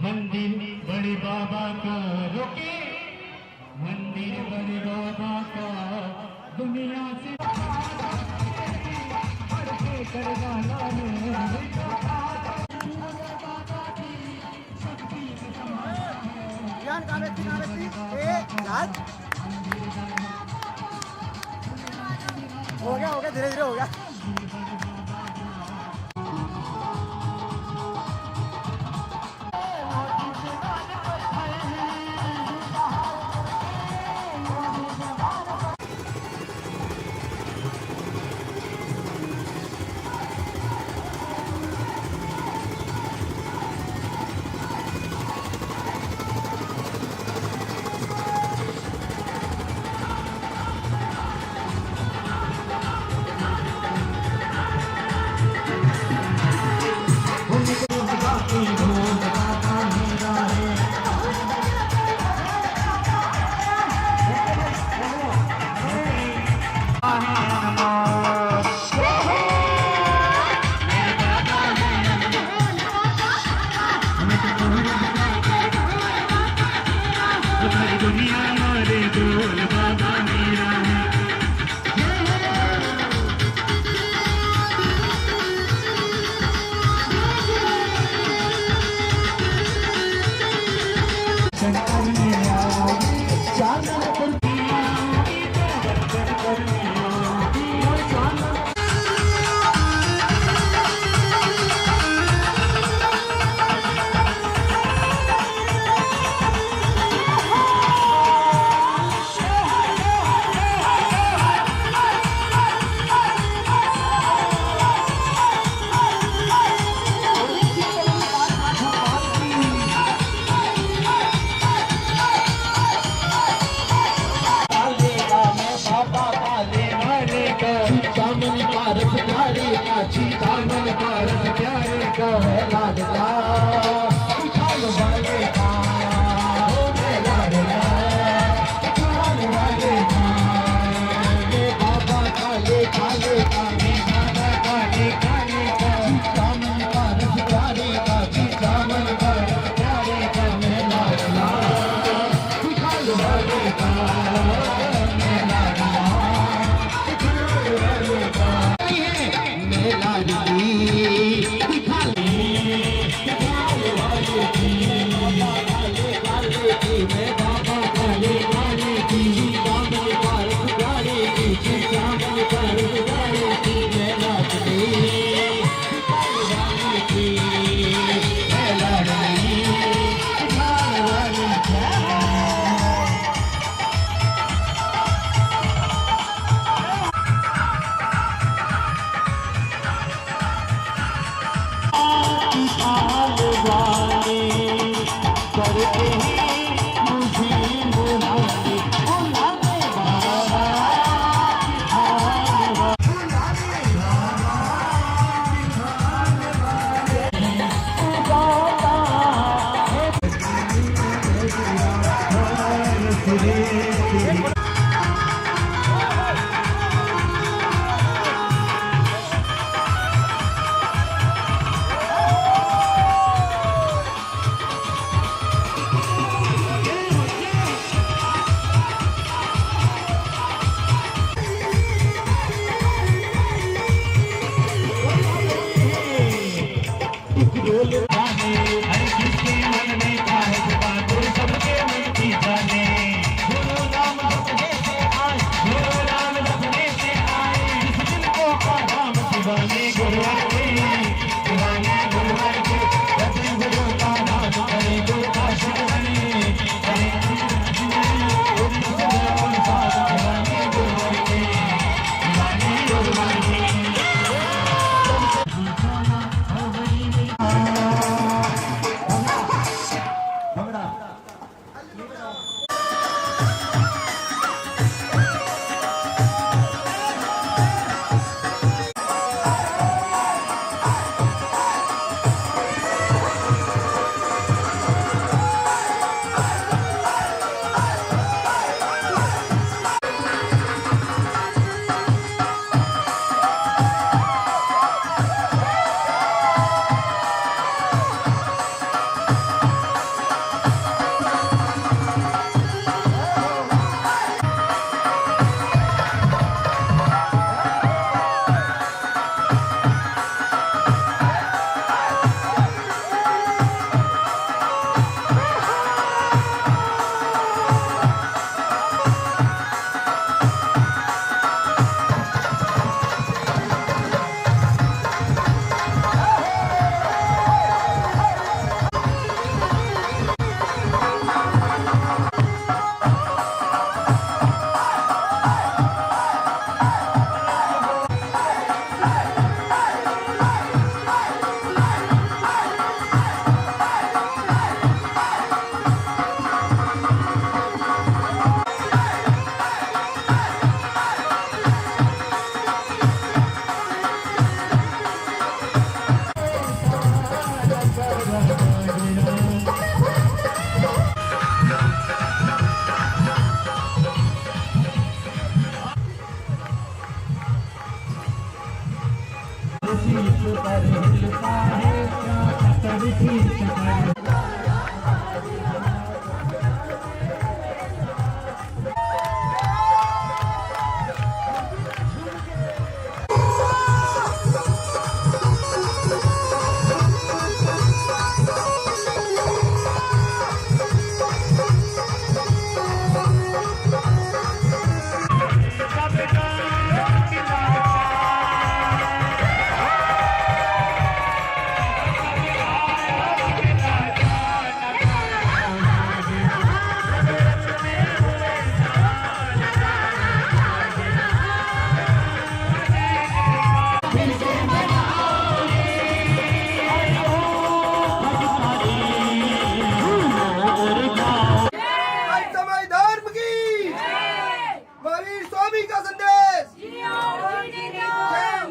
मंदिर बड़े बाबा का रोके मंदिर बड़े बाबा का दुनिया से हो गया धीरे धीरे हो गया दुनिया मारे डोल बाबा मेरा है दामन पारस प्यारे का दामन पारस प्यारे का है लाडला उठाल वाले का हो मैं लाडला उठाल वाले का ये बाबा काले काले का ये बाबा काले काले का दामन पारस प्यारे का दामन पारस प्यारे का मैं लाडला उठाल वाले का मैं लाडला मेला दी डोल जाने, हर किसके मन में क्या है छुपा, गुरु सबके मन की जाने। गुरु नाम जपने से आए, गुरु नाम जपने से आए, इस दिल को आराम दीवाने, गुरुवर के दीवाने, गुरुवर के रतन गुरु का नाम करे, गुरु का शरण करे, गुरु का साथ दीवाने, गुरुवर के दीवाने, गुरुवर के। समय धर्म की महावीर स्वामी का संदेश, जय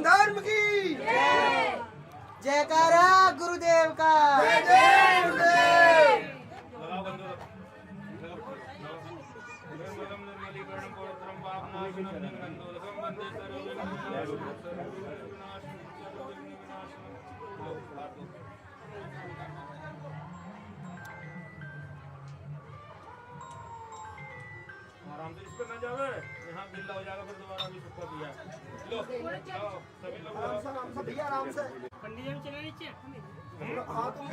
धर्म की जयकारा गुरुदेव का। जय जय गुरुदेव। आराम से इस पर न जावे, यहाँ गिल्ला हो जाएगा फिर दोबारा भी सुखा दिया। लो आओ, सभी लोग आराम से भैया, आराम से। पंडित जी चले नीचे। हाँ तुम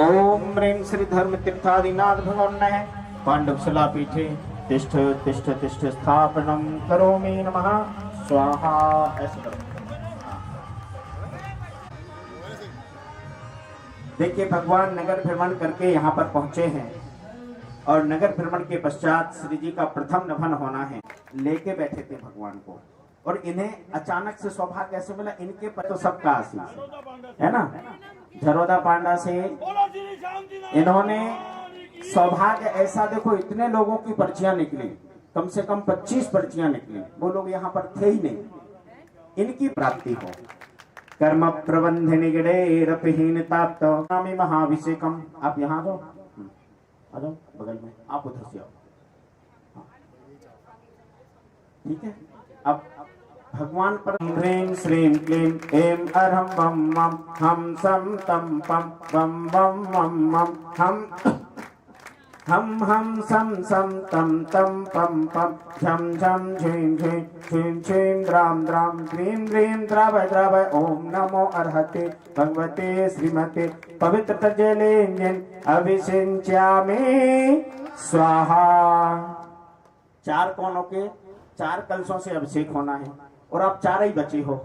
ओम ह्रीं श्री धर्म तीर्थादिनाथ भगवान पांडवशिला पीठे तिष्ठ तिष्ठ तिष्ठ स्थापनम करोमि नमः स्वाहा। ऐसे करो। देखिए भगवान नगर भ्रमण करके यहाँ पर पहुंचे हैं और नगर भ्रमण के पश्चात श्री जी का प्रथम नभन होना है। लेके बैठे थे भगवान को और इन्हें अचानक से सौभाग्य कैसे मिला, इनके पर तो सबका आशीष है ना। झरोदा पांडा से बोलो श्री श्याम जी इन्होंने सौभाग्य ऐसा, देखो इतने लोगों की पर्चियां निकली, कम से कम 25 पर्चियां निकली, वो लोग यहाँ पर थे ही नहीं, इनकी प्राप्ति हो। कर्म प्रबंध निगड़े रपहीन ताप्त नामी महाभिषेकम। आप यहाँ आ जाओ, आ जाओ बगल में, आप उधर से आओ, हाँ। ठीक है। अब भगवान पर ह्रीं श्रीं क्लीं ऐं अरहं बम मम हम सम तम पम बम बम मम मम हम सम सम तम तम पम पम झम झम झीं झीं झीं झीं द्राम द्राम द्रीं द्रीं द्रावय द्रावय। ओम नमो अर्हते भगवते श्रीमते पवित्र जलेंजन अभिषिंच्यामि स्वाहा। 4 कोनों के 4 कलशों से अभिषेक होना है और आप 4 ही बचे हो।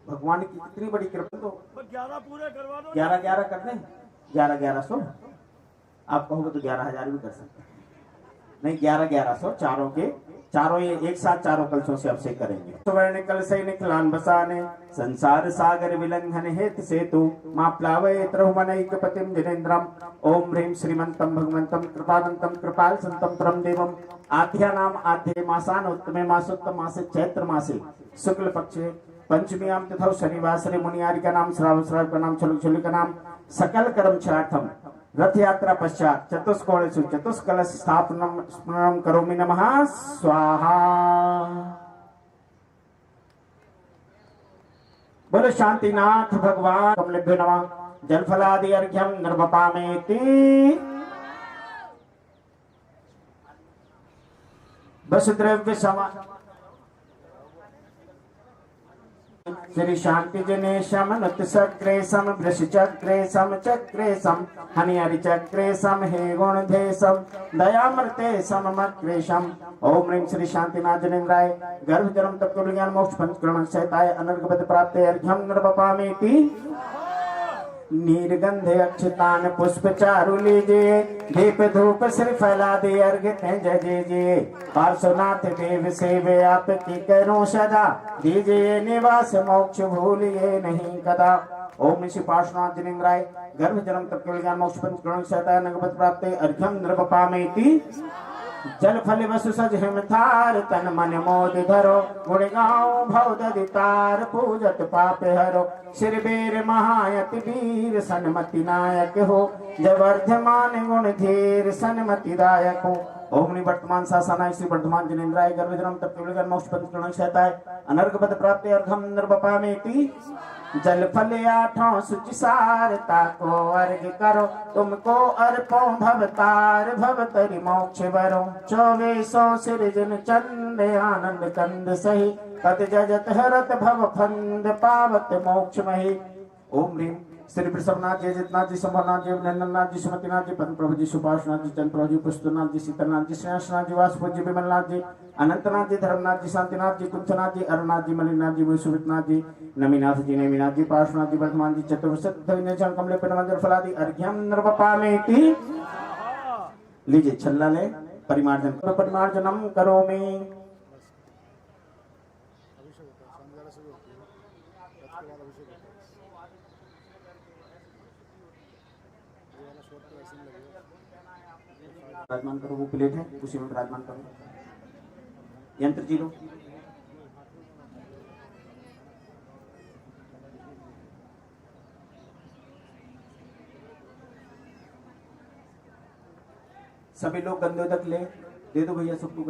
भगवान की कितनी बड़ी कृपा। तो 11 पूरे करवा दो। 11 कर दें, 1100 आप कहोगे तो 11,000 भी कर सकते हैं। नहीं, 1100 चारों के चारों ये एक साथ 4 कलशों से अभिषेक करेंगे। सुवर्ण कलशे निखलान बसाने संसार सागर विलंघन हेत सेतु मां प्लावयेत रहुमनैकपतिं जिनेन्द्रम। ओम ह्रीं श्रीमंतम भगवंतम कृपानंतम कृपाल संतम परम देवम। आध्यानाम आध्ये मासान उत्तमे मासोत्तम मासे चैत्र मासे शुक्ल पक्षे पंचमीयां तिथौ शनिवासरे मुनियारिका नाम श्रावण श्राव का नाम छलुक का नाम सकल कर्म छार्थम रथ यात्रा पश्चात चतुष्कोणेषु चतुष्कलश स्थापनम स्मरणं करोमि नमः स्वाहा। बोलो शांतिनाथ भगवान कमलेभ्यो नमः। जलफलादि अर्घ्यं निर्वपामेति वसुद्रव्य समा श्री शांति जने शम नुत सक्रे सम वृष चक्रे सम चक्रे सम हनिहरि चक्रे सम हे गुण धे सम दयामृते सम मक्रेशम। ओम ह्रीं श्री शांतिनाथ जनेन्द्राय गर्भ जन्म तप ज्ञान मोक्ष पंचकरण सहिताय अनर्घ प्राप्ते अर्घ्यं निर्वपामेति। नीरगंधे अक्षतान पुष्प चारु लीजिए दीप धूप श्रीफला दे अर्घ्य जय जय। पार्श्वनाथ देव सेवे आपकी करो सदा दीजिए निवास मोक्ष भूलिए नहीं कदा। ओम श्री पार्श्वनाथ जनेन्द्राय गर्भ जन्म तप ज्ञान मोक्ष पंचकरण सहिताय अनर्घ प्राप्ते अर्घ्यं निर्वपामेति। जल फल वसु सज हिमथार तन मन मोद धरो गुण गाओ भव ददितार पूजत पाप हरो। सिर बेर महायति वीर सन्मति नायक हो जय वर्धमान गुण धीर सन्मति दायक हो। ओम वर्तमान शासनाय श्री वर्धमान जनेन्द्राय गर्भ जन्म तप मोक्ष पंचकरण सहिताय अनर्घ प्राप्ते अर्घ्यं निर्वपामेति। जल फल 8 सुचि सारता को अर्घ करो तुमको अर्पो भवतार भवतरि मोक्ष वरो। 2400 सृजन चंद आनंद कंद सही पद जजत हरत भव फंद पावत मोक्ष मही। ओम ह्रीं श्री वृषभनाथ जी जितनाथ जी संभवनाथ जी अभिनंदननाथ जी सुमतिनाथ जी पद्म प्रभु जी सुभाषनाथ जी चंद्र प्रभु जी पुष्पनाथ जी सीतानाथ जी श्रेयसनाथ जी वासुदेव जी विमलनाथ जी अनंतनाथ जी धर्मनाथ जी शांतिनाथ जी कुंथनाथ जी अरुणनाथ जी मलिनाथ जी सुमितनाथ जी नमीनाथ जी नेमिनाथ जी पार्श्वनाथ जी वर्धमान जी चतुर्थ कमले पर फलादि अर्घ्यं निर्वपामेति। लीजिए छल्ला ले परिमार्जनम करोमि। विराजमान करो, वो प्लेट है उसी में विराजमान करो। यंत्र जी लो। सभी लोग गंदोदक ले दे दो भैया सबको।